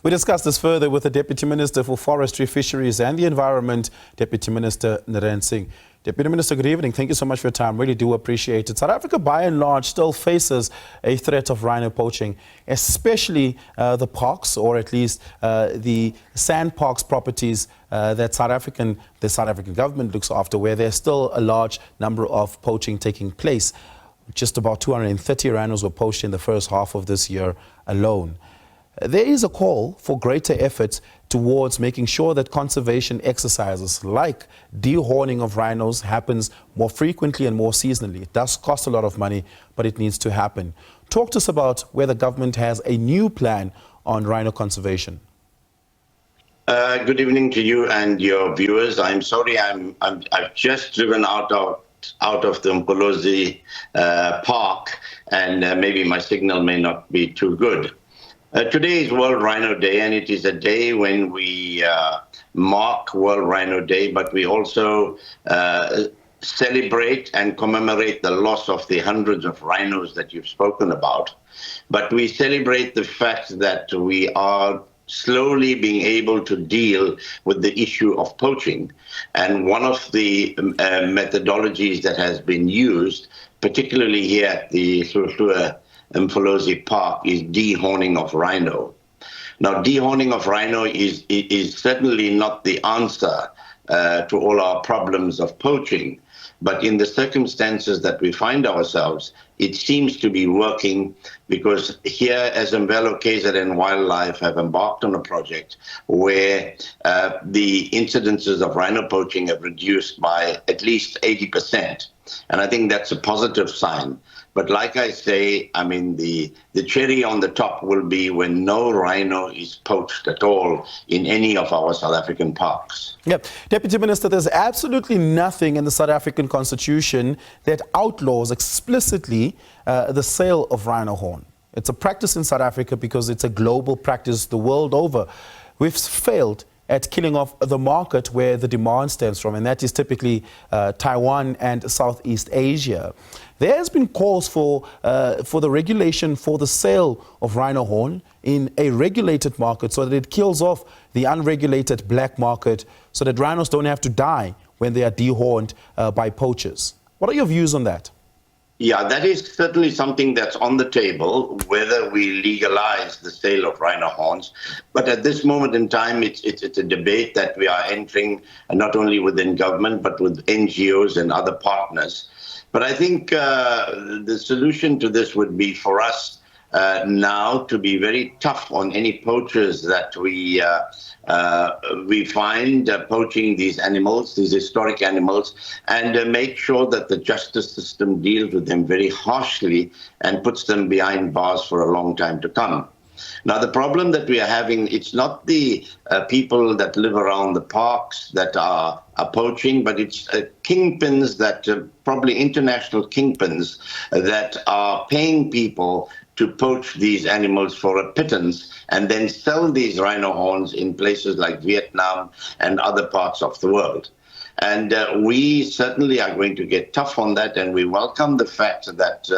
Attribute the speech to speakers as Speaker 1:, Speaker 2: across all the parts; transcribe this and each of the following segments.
Speaker 1: We discuss this further with the Deputy Minister for Forestry, Fisheries and the Environment, Deputy Minister Narend Singh. Deputy Minister, good evening. Thank you so much for your time. Really do appreciate it. South Africa, by and large, still faces a threat of rhino poaching, especially the parks, or at least the sand parks properties that the South African government looks after, where there's still a large number of poaching taking place. Just about 230 rhinos were poached in the first half of this year alone. There is a call for greater efforts towards making sure that conservation exercises like dehorning of rhinos happens more frequently and more seasonally. It does cost a lot of money, but it needs to happen. Talk to us about where the government has a new plan on rhino conservation.
Speaker 2: Good evening to you and your viewers. I'm sorry, I've just driven out of the Mpolozi park, and maybe my signal may not be too good. Today is World Rhino Day, and it is a day when we mark World Rhino Day, but we also celebrate and commemorate the loss of the hundreds of rhinos that you've spoken about. But we celebrate the fact that we are slowly being able to deal with the issue of poaching. And one of the methodologies that has been used, particularly here at the Mpolozi Park, is dehorning of rhino. Now, dehorning of rhino is certainly not the answer to all our problems of poaching, but in the circumstances that we find ourselves, it seems to be working, because here, as Mvelo KZN Wildlife have embarked on a project where the incidences of rhino poaching have reduced by at least 80%. And I think that's a positive sign. But like I say, I mean, the cherry on the top will be when no rhino is poached at all in any of our South African parks.
Speaker 1: Yep. Deputy Minister, there's absolutely nothing in the South African Constitution that outlaws explicitly the sale of rhino horn. It's a practice in South Africa because it's a global practice the world over. We've failed at killing off the market where the demand stems from, and that is typically Taiwan and Southeast Asia. There has been calls for the regulation for the sale of rhino horn in a regulated market so that it kills off the unregulated black market, so that rhinos don't have to die when they are dehorned by poachers. What are your views on that?
Speaker 2: Yeah, that is certainly something that's on the table, whether we legalize the sale of rhino horns. But at this moment in time, it's a debate that we are entering, not only within government, but with NGOs and other partners. But I think the solution to this would be for us now to be very tough on any poachers that we find poaching these animals, these historic animals, and make sure that the justice system deals with them very harshly and puts them behind bars for a long time to come. Now, the problem that we are having, it's not the people that live around the parks that are poaching, but it's kingpins that, probably international kingpins, that are paying people to poach these animals for a pittance and then sell these rhino horns in places like Vietnam and other parts of the world. And we certainly are going to get tough on that, and we welcome the fact that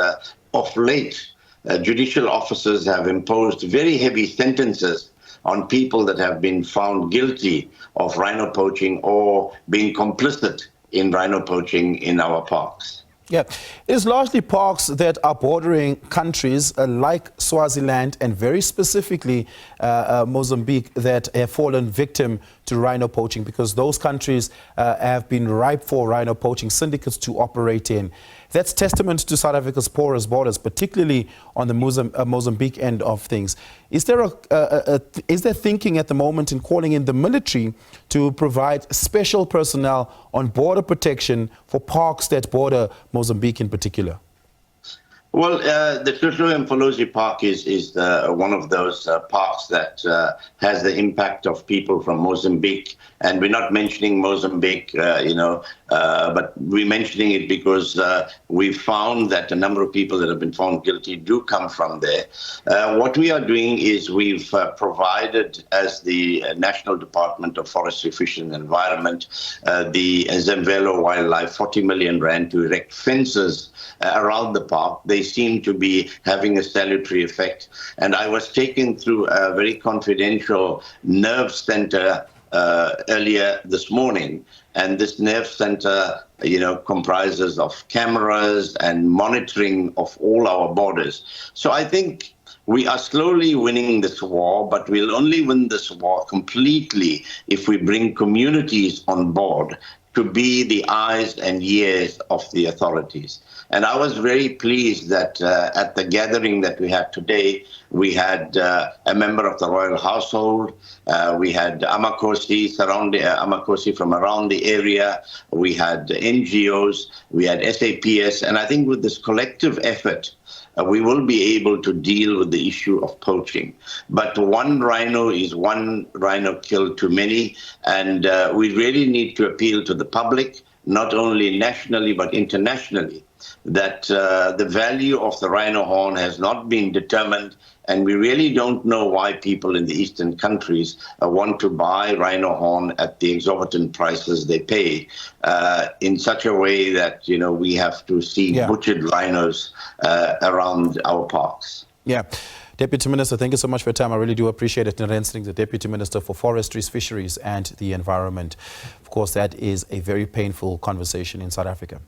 Speaker 2: of late, judicial officers have imposed very heavy sentences on people that have been found guilty of rhino poaching or being complicit in rhino poaching in our parks.
Speaker 1: Yeah, it is largely parks that are bordering countries like Swaziland and very specifically Mozambique that have fallen victim to rhino poaching, because those countries have been ripe for rhino poaching syndicates to operate in. That's testament to South Africa's porous borders, particularly on the Mozambique end of things. Is there thinking at the moment in calling in the military to provide special personnel on border protection for parks that border Mozambique in particular?
Speaker 2: Well, the Mpolozi Park is one of those parks that has the impact of people from Mozambique. And we're not mentioning Mozambique, but we're mentioning it because we found that a number of people that have been found guilty do come from there. What we are doing is we've provided, as the National Department of Forestry, Fisheries and Environment, the Mvelo Wildlife, 40 million rand to erect fences around the park. They seem to be having a salutary effect. And I was taken through a very confidential nerve center earlier this morning, and this nerve center, comprises of cameras and monitoring of all our borders. So I think we are slowly winning this war, but we'll only win this war completely if we bring communities on board to be the eyes and ears of the authorities. And I was very pleased that at the gathering that we had today, we had a member of the royal household, we had Amakosi from around the area, we had NGOs, we had SAPS, and I think with this collective effort, we will be able to deal with the issue of poaching. But one rhino is one rhino killed too many, and we really need to appeal to the public, not only nationally but internationally, that the value of the rhino horn has not been determined, and we really don't know why people in the eastern countries want to buy rhino horn at the exorbitant prices they pay in such a way that, we have to see butchered rhinos around our parks.
Speaker 1: Yeah. Deputy Minister, thank you so much for your time. I really do appreciate it. Narend Singh, the Deputy Minister for Forestry, Fisheries and the Environment. Of course, that is a very painful conversation in South Africa.